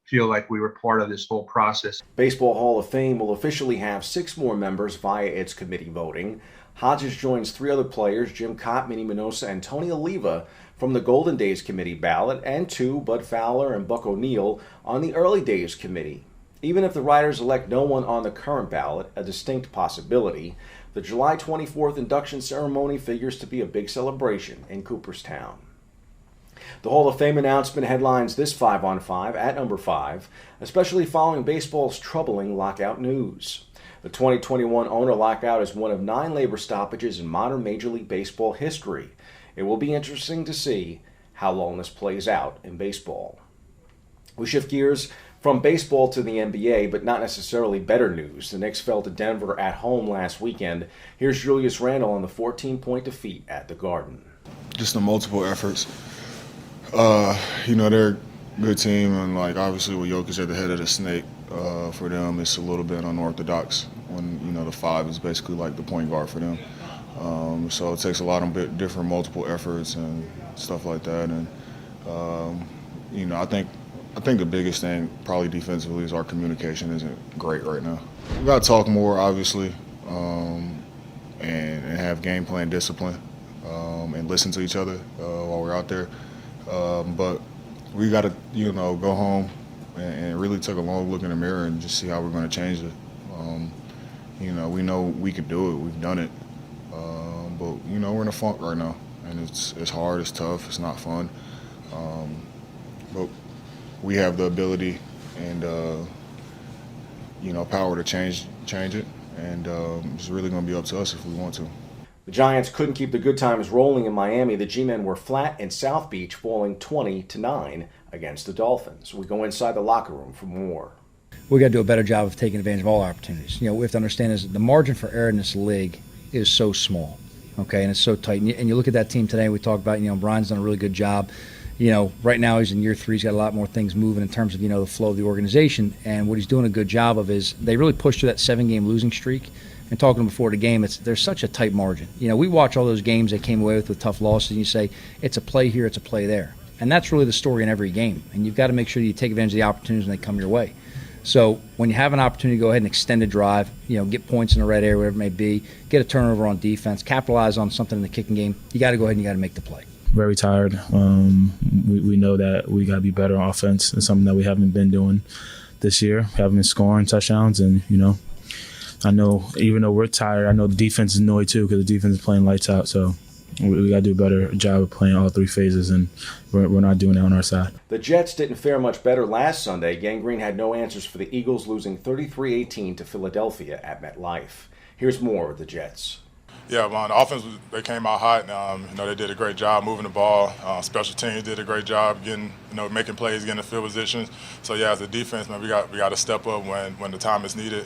[SPEAKER 12] feel like we were part of this whole process.
[SPEAKER 9] Baseball Hall of Fame will officially have 6 more members via its committee voting. Hodges joins 3 other players, Jim Cott, Minnie Minosa, and Tony Oliva, from the Golden Days Committee ballot, and 2, Bud Fowler and Buck O'Neill, on the Early Days Committee. Even if the writers elect no one on the current ballot, a distinct possibility, the July 24th induction ceremony figures to be a big celebration in Cooperstown. The Hall of Fame announcement headlines this 5-on-5 at number 5, especially following baseball's troubling lockout news. The 2021 owner lockout is one of 9 labor stoppages in modern Major League Baseball history. It will be interesting to see how long this plays out in baseball. We shift gears From baseball to the NBA, but not necessarily better news. The Knicks fell to Denver at home last weekend. Here's Julius Randle on the 14-point defeat at the Garden.
[SPEAKER 13] Just the multiple efforts. They're a good team, and obviously with Jokic at the head of the snake, for them it's a little bit unorthodox when the five is basically like the point guard for them. So it takes a lot of different multiple efforts and stuff like that. And I think the biggest thing probably defensively is our communication isn't great right now. We got to talk more, obviously, and have game plan discipline and listen to each other while we're out there. But we got to, go home and really take a long look in the mirror and just see how we're going to change it. We know we can do it. We've done it. But, we're in a funk right now. And it's hard, it's tough, it's not fun. But we have the ability and, power to change it. And it's really going to be up to us if we want to.
[SPEAKER 9] The Giants couldn't keep the good times rolling in Miami. The G-men were flat in South Beach, falling 20-9 against the Dolphins. We go inside the locker room for more.
[SPEAKER 14] We got to do a better job of taking advantage of all opportunities. We have to understand is the margin for error in this league is so small, okay, and it's so tight. And you look at that team today. We talked about, Brian's done a really good job. Right now he's in year 3. He's got a lot more things moving in terms of, the flow of the organization. And what he's doing a good job of is they really pushed through that 7-game losing streak. And talking to them before the game, there's such a tight margin. We watch all those games they came away with tough losses, and you say, it's a play here, it's a play there. And that's really the story in every game. And you've got to make sure you take advantage of the opportunities when they come your way. So when you have an opportunity to go ahead and extend a drive, get points in the red area, whatever it may be, get a turnover on defense, capitalize on something in the kicking game, you got to go ahead and you got to make the play.
[SPEAKER 15] Very tired. We know that we got to be better on offense. It's something that we haven't been doing this year. Haven't been scoring touchdowns, and I know even though we're tired, I know the defense is annoyed too because the defense is playing lights out. So we got to do a better job of playing all 3 phases, and we're not doing that on our side.
[SPEAKER 9] The Jets didn't fare much better last Sunday. Gang Green had no answers for the Eagles, losing 33-18 to Philadelphia at MetLife. Here's more of the Jets.
[SPEAKER 13] Yeah, man, the offense, they came out hot. They did a great job moving the ball. Special teams did a great job getting, making plays, getting the field positions. So, yeah, as a defense, man, we got to step up when the time is needed.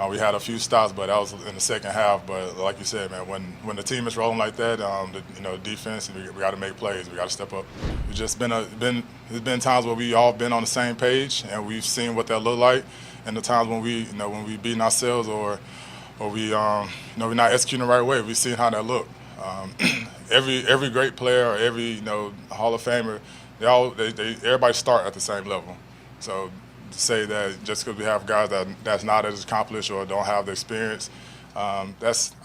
[SPEAKER 13] We had a few stops, but that was in the second half. But like you said, man, when the team is rolling like that, the defense, we got to make plays. We got to step up. It's just there's been times where we all been on the same page, and we've seen what that look like. And the times when we beating ourselves or we we're not executing the right way, we've seen how that look. Every great player or every Hall of Famer, everybody start at the same level. So to say that just because we have guys that's not as accomplished or don't have the experience, I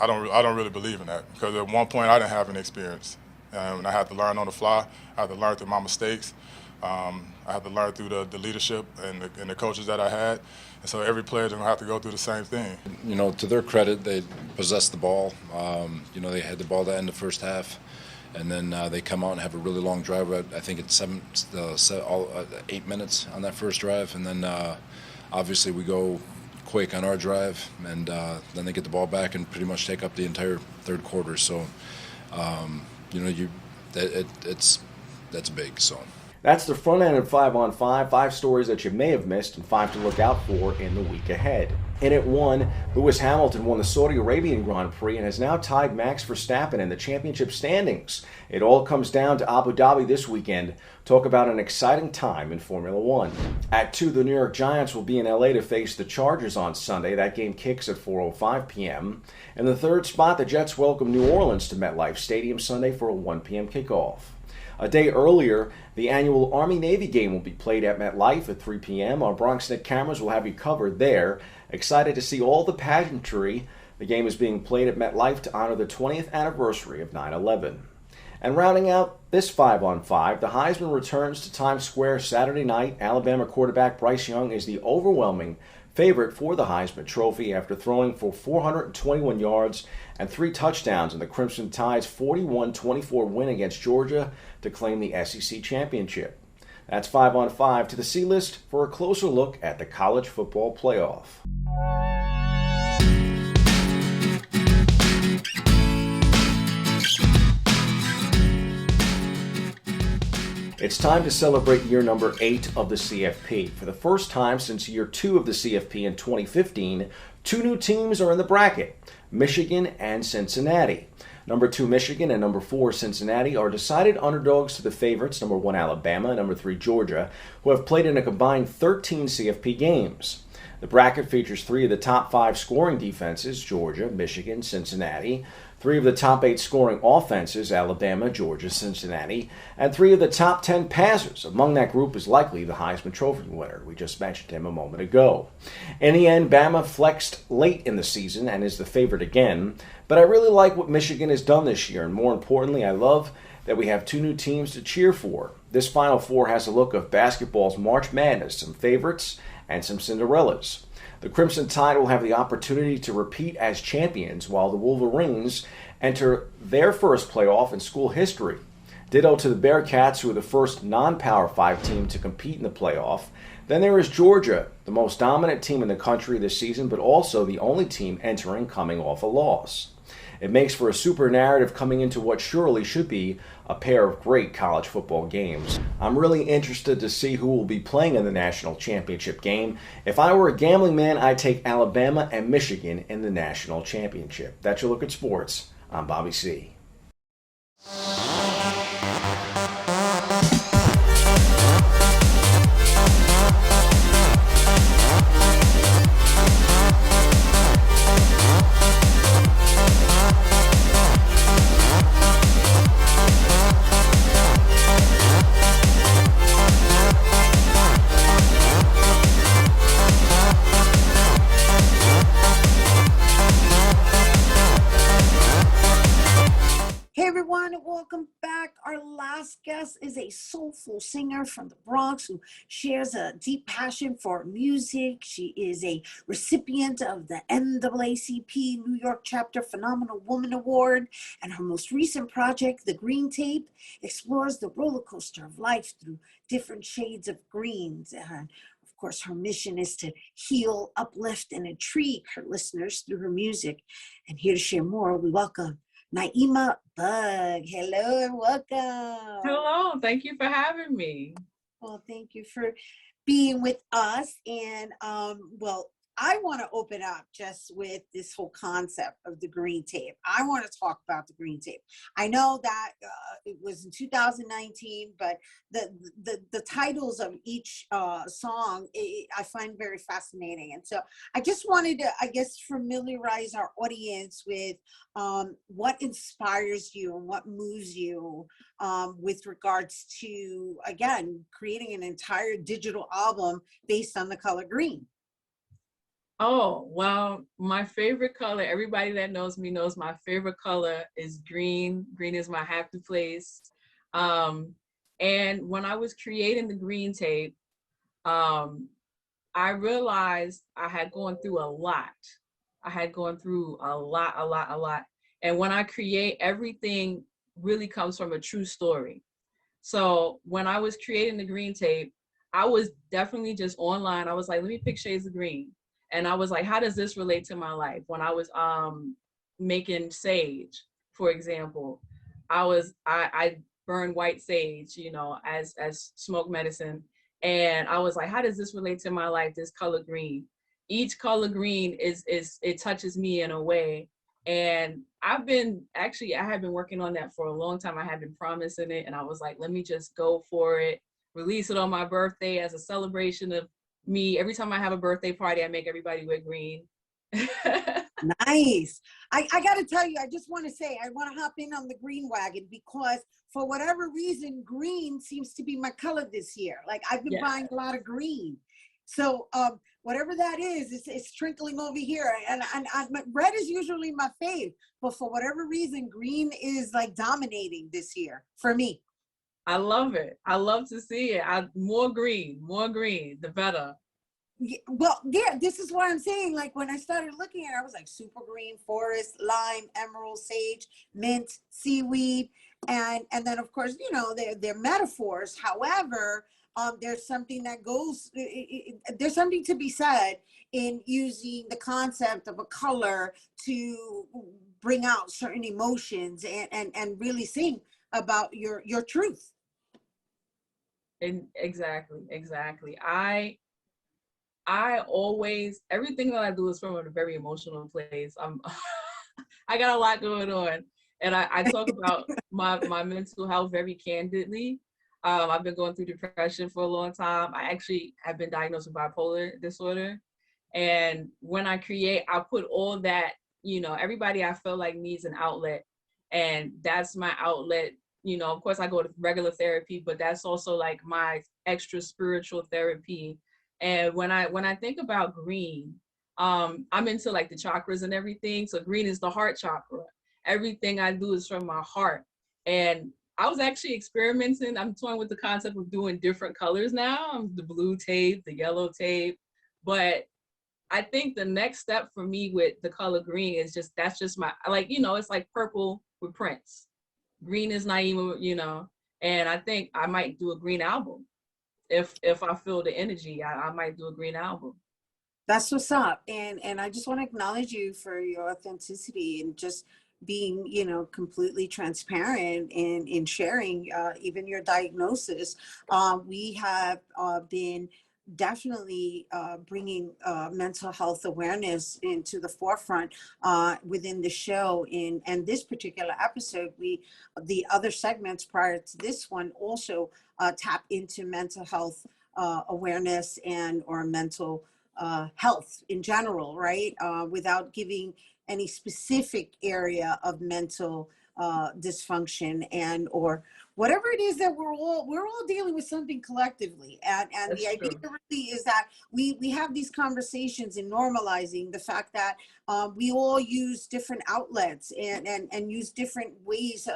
[SPEAKER 13] don't really believe in that, because at one point I didn't have any experience, and I had to learn on the fly. I had to learn through my mistakes. I had to learn through the leadership and the coaches that I had. And so every player is going to have to go through the same thing.
[SPEAKER 16] To their credit, they possessed the ball. They had the ball to end the first half. And then they come out and have a really long drive. I think it's 8 minutes on that first drive. And then obviously we go quick on our drive. And then they get the ball back and pretty much take up the entire third quarter. So, that's big. So.
[SPEAKER 9] That's the front end of 5-on-5, 5 stories that you may have missed and 5 to look out for in the week ahead. In at 1, Lewis Hamilton won the Saudi Arabian Grand Prix and has now tied Max Verstappen in the championship standings. It all comes down to Abu Dhabi this weekend. Talk about an exciting time in Formula One. At 2, the New York Giants will be in LA to face the Chargers on Sunday. That game kicks at 4:05 p.m. In the 3rd spot, the Jets welcome New Orleans to MetLife Stadium Sunday for a 1 p.m. kickoff. A day earlier, the annual Army-Navy game will be played at MetLife at 3 p.m. Our BronxNet cameras will have you covered there. Excited to see all the pageantry. The game is being played at MetLife to honor the 20th anniversary of 9/11. And rounding out this 5-on-5, the Heisman returns to Times Square Saturday night. Alabama quarterback Bryce Young is the overwhelming favorite for the Heisman Trophy after throwing for 421 yards and 3 touchdowns in the Crimson Tide's 41-24 win against Georgia to claim the SEC championship. That's 5-on-5 to the C-List for a closer look at the college football playoff. It's time to celebrate year number 8 of the CFP. For the first time since year 2 of the CFP in 2015, 2 new teams are in the bracket, Michigan and Cincinnati. Number 2 Michigan and number 4 Cincinnati are decided underdogs to the favorites, number 1 Alabama and number 3 Georgia, who have played in a combined 13 CFP games. The bracket features 3 of the top 5 scoring defenses, Georgia, Michigan, Cincinnati, 3 of the top 8 scoring offenses, Alabama, Georgia, Cincinnati, and 3 of the top 10 passers. Among that group is likely the Heisman Trophy winner. We just mentioned him a moment ago. In the end, Bama flexed late in the season and is the favorite again, but I really like what Michigan has done this year, and more importantly, I love that we have 2 new teams to cheer for. This Final Four has a look of basketball's March Madness, some favorites and some Cinderellas. The Crimson Tide will have the opportunity to repeat as champions, while the Wolverines enter their first playoff in school history. Ditto to the Bearcats, who are the first non-Power 5 team to compete in the playoff. Then there is Georgia, the most dominant team in the country this season, but also the only team entering coming off a loss. It makes for a super narrative coming into what surely should be a pair of great college football games. I'm really interested to see who will be playing in the national championship game. If I were a gambling man, I'd take Alabama and Michigan in the national championship. That's your look at sports. I'm Bobby C.
[SPEAKER 2] Welcome back. Our last guest is a soulful singer from the Bronx who shares a deep passion for music. She is a recipient of the NAACP New York Chapter Phenomenal Woman Award, and her most recent project, The Green Tape, explores the roller coaster of life through different shades of greens. And of course, her mission is to heal, uplift, and intrigue her listeners through her music. And here to share more, we welcome Ni-Emah Bugg. Hello and welcome.
[SPEAKER 17] Hello, thank you for having me.
[SPEAKER 2] Well, thank you for being with us. And well, I want to open up just with this whole concept of the green tape. I want to talk about the green tape. I know that it was in 2019, but the titles of each song I find very fascinating. And so I just wanted to, I guess, familiarize our audience with what inspires you and what moves you with regards to, again, creating an entire digital album based on the color green.
[SPEAKER 17] Oh, well, my favorite color, everybody that knows me knows my favorite color is green. Green is my happy place. And when I was creating the green tape, I realized I had gone through a lot. And when I create, everything really comes from a true story. So when I was creating the green tape, I was definitely just online. I was like, let me pick shades of green. And I was like, how does this relate to my life? When I was making sage, for example, I burned white sage, you know, as smoke medicine. And I was like, how does this relate to my life, this color green? Each color green it touches me in a way. And I have been working on that for a long time. I have been promising it. And I was like, let me just go for it, release it on my birthday as a celebration of me. Every time I have a birthday party, I make everybody wear green.
[SPEAKER 2] Nice. I got to tell you, I just want to say, I want to hop in on the green wagon because for whatever reason, green seems to be my color this year. Like I've been buying a lot of green. So whatever that is, it's trickling over here. And red is usually my fave, but for whatever reason, green is like dominating this year for me.
[SPEAKER 17] I love it. I love to see it. More green, the better.
[SPEAKER 2] Yeah, well, yeah, this is what I'm saying. Like when I started looking at it, I was like super green, forest, lime, emerald, sage, mint, seaweed. And then of course, you know, they're metaphors. However, there's something that goes, there's something to be said in using the concept of a color to bring out certain emotions and really sing about your truth.
[SPEAKER 17] And exactly. I always, everything that I do is from a very emotional place. I got a lot going on, and I talk about my mental health very candidly. I've been going through depression for a long time. I actually have been diagnosed with bipolar disorder, and when I create, I put all that, everybody I feel like needs an outlet, and that's my outlet. Of course I go to regular therapy, but that's also like my extra spiritual therapy. And when I think about green, I'm into like the chakras and everything. So green is the heart chakra. Everything I do is from my heart. And I was actually experimenting. I'm toying with the concept of doing different colors now. The blue tape, the yellow tape. But I think the next step for me with the color green is that's just my, it's like purple with Prince. Green is Ni-Emah, and I think I might do a green album. If I feel the energy, I might do a green album.
[SPEAKER 2] That's what's up. And I just want to acknowledge you for your authenticity and just being, completely transparent in sharing even your diagnosis. We have been definitely bringing mental health awareness into the forefront within the show. And this particular episode, the other segments prior to this one also tap into mental health awareness or mental health in general, right? Without giving any specific area of mental dysfunction or whatever it is that we're all dealing with something collectively. And the idea really is that we have these conversations in normalizing the fact that we all use different outlets and use different ways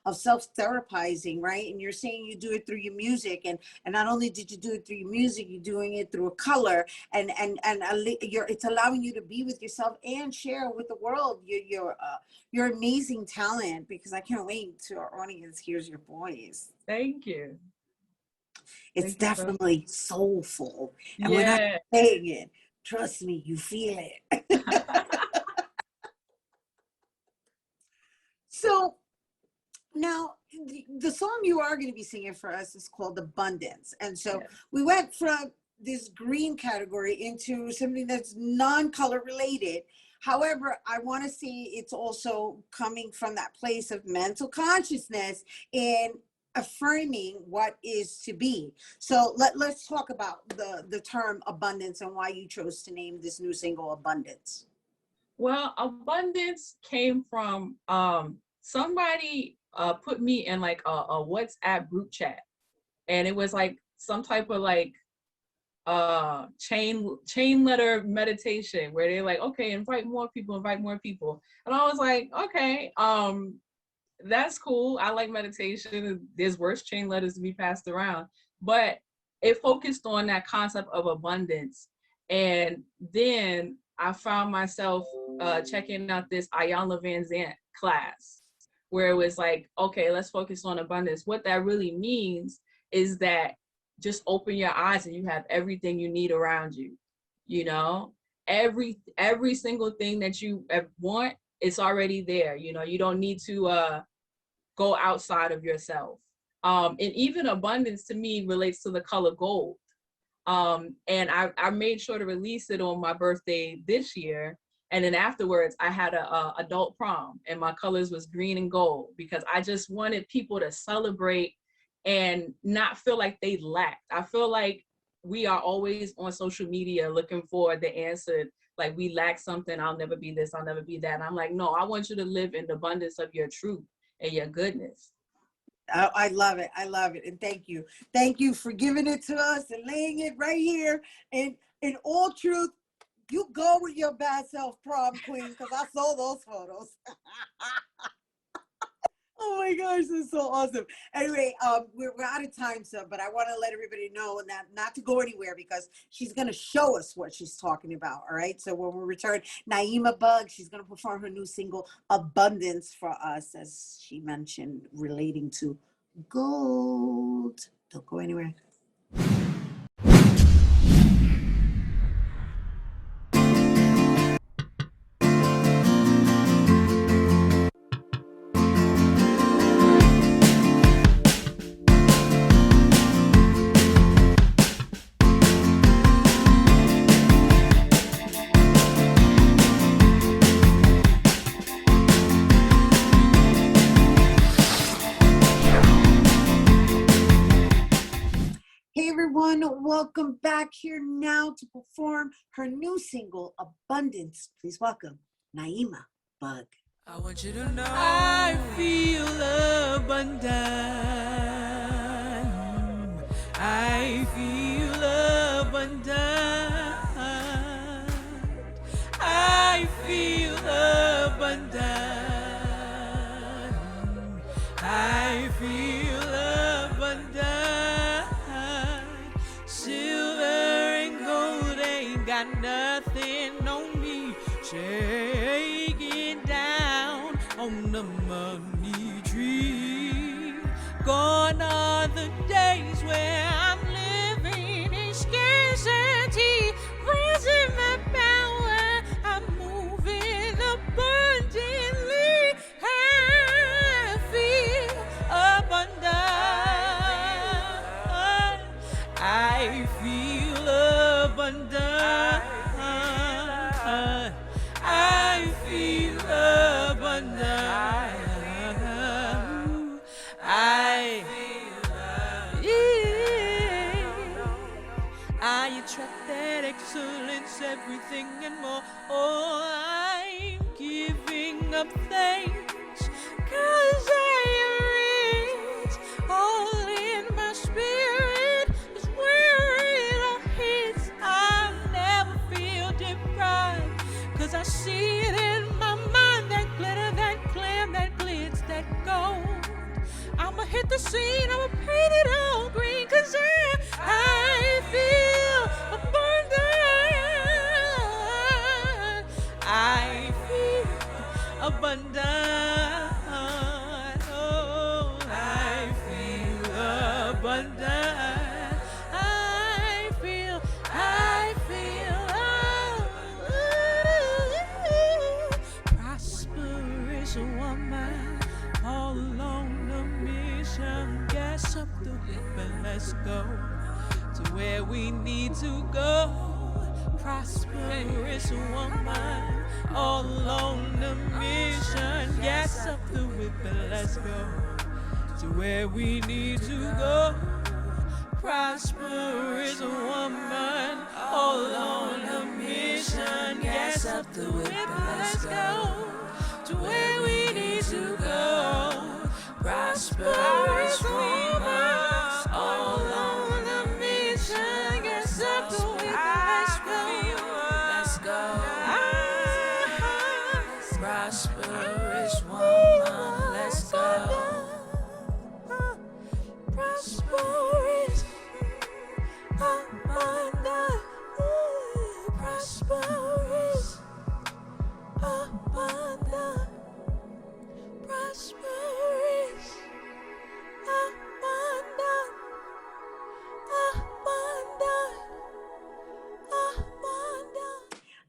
[SPEAKER 2] of self-therapizing, right? And you're saying you do it through your music, and not only did you do it through your music, you're doing it through a color, and it's allowing you to be with yourself and share with the world your amazing talent, because I can't wait till our audience hears your voice.
[SPEAKER 17] Thank you.
[SPEAKER 2] It's definitely soulful. And we're not saying it. Trust me, you feel it. So now the song you are going to be singing for us is called Abundance. And so we went from this green category into something that's non-color related. However, I want to see it's also coming from that place of mental consciousness and affirming what is to be. So let's talk about the term abundance and why you chose to name this new single Abundance.
[SPEAKER 17] Well, abundance came from somebody put me in like a WhatsApp group chat, and it was like some type of like chain letter meditation where they're like, okay, invite more people, and I was like, okay, that's cool. I like meditation. There's worse chain letters to be passed around, but it focused on that concept of abundance. And then I found myself checking out this Iyanla Vanzant class where it was like, okay, let's focus on abundance. What that really means is that just open your eyes and you have everything you need around you. Every single thing that you want, it's already there. You don't need to go outside of yourself. And even abundance to me relates to the color gold. And I made sure to release it on my birthday this year. And then afterwards, I had a adult prom, and my colors was green and gold because I just wanted people to celebrate and not feel like they lacked. I feel like we are always on social media looking for the answer, like we lack something, I'll never be this, I'll never be that. And I'm like, no, I want you to live in the abundance of your truth and your goodness.
[SPEAKER 2] I love it. I love it. And thank you. Thank you for giving it to us and laying it right here. And in all truth, you go with your bad self prom queen, because I saw those photos. Oh my gosh, this is so awesome. Anyway, we're out of time, so but I want to let everybody know that not to go anywhere because she's going to show us what she's talking about. All right. So when we return, Ni-Emah Bugg, she's going to perform her new single Abundance for us, as she mentioned, relating to gold. Don't go anywhere. Hey everyone, welcome back here now to perform her new single, Abundance. Please welcome Ni-Emah Bugg.
[SPEAKER 18] I want you to know I feel abundant. I feel abundant. I feel abundant. I feel abundant. Silver and gold ain't got nothing on me. Shaking down on the money tree. Gone are the days where I'm living in scarcity. Raising my power, I'm moving abundantly. I feel abundant. I feel abundant. I feel abundant. I attract that excellence, everything and more. Oh, I'm giving up thanks, 'cause I am rich. All in my spirit is where it all hits. I'll never feel deprived, 'cause I see it in my mind, that glitter, that glam, that glitz, that gold. I'ma hit the scene, I'ma paint it all green, 'cause I feel abundant. I feel abundant. Oh, I feel abundant. I feel prosperous woman, all along the mission. Gas up the whip and let's go to where we need to go. Prosperous woman, all along the mission. Gas up the whip and let's go to where we need to go. Prosperous woman, all on the mission. Gas up the whip and let's go to where we need to go. Prosperous woman, all on the mission. Gas up the whip and let's go. Let's go. Prosperous woman, let's go. Prosperous, abundant, prosperous, abundant, prosperous, abundant, abundant, abundant.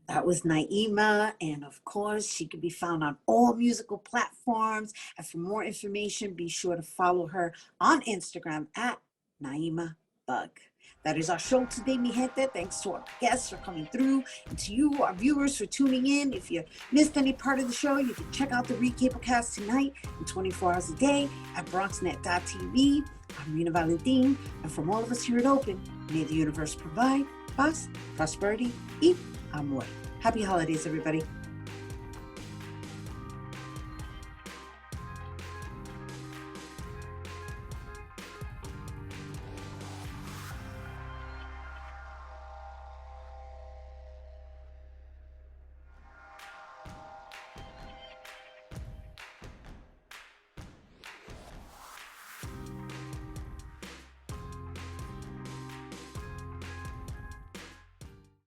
[SPEAKER 2] That was Ni-Emah, and of course, she can be found on all musical platforms. And for more information, be sure to follow her on Instagram at Ni-Emah Bugg. That is our show today, mi gente. Thanks to our guests for coming through, and to you, our viewers, for tuning in. If you missed any part of the show, you can check out the recaplecast tonight and 24 hours a day at bronxnet.tv. I'm Rhina Valentin, and from all of us here at Open, may the universe provide paz, prosperity, y amor. Happy holidays, everybody.